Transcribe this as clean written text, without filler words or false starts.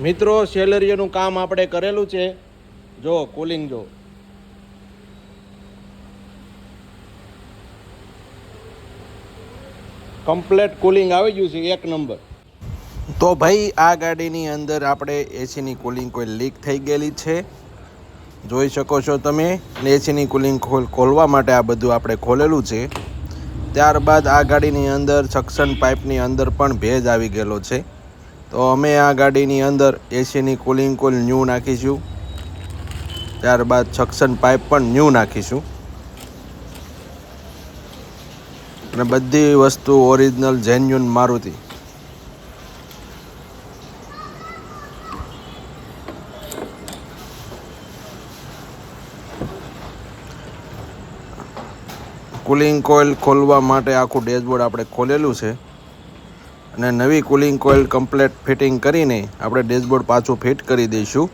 મિત્રો સેલેરિયાનું કામ આપણે કરેલું છે. જો કુલિંગ જો કમ્પ્લેટ કુલિંગ આવી ગયું છે, એક નંબર. તો ભાઈ આ ગાડીની અંદર આપણે એસીની કુલિંગ કોઈ લીક થઈ ગયેલી છે, જોઈ શકો છો તમે. એસીની કુલિંગ ખોલવા માટે આ બધું આપણે ખોલેલું છે. ત્યારબાદ આ ગાડીની અંદર સક્શન પાઇપની અંદર પણ ભેજ આવી ગયેલો છે. તો અમે આ ગાડીની અંદર એસીની કુલિંગ કોઇલ ન્યૂ નાખીશું. ત્યારબાદ સક્શન પાઇપ પણ ન્યૂ નાખીશું અને બધી વસ્તુ original genuine Maruti. Cooling coil ખોલવા માટે આખું ડેશબોર્ડ આપણે ખોલેલું છે અને નવી કુલિંગ કોઇલ કમ્પ્લેટ ફિટિંગ કરીને આપણે ડેશબોર્ડ પાછું ફિટ કરી દઈશું.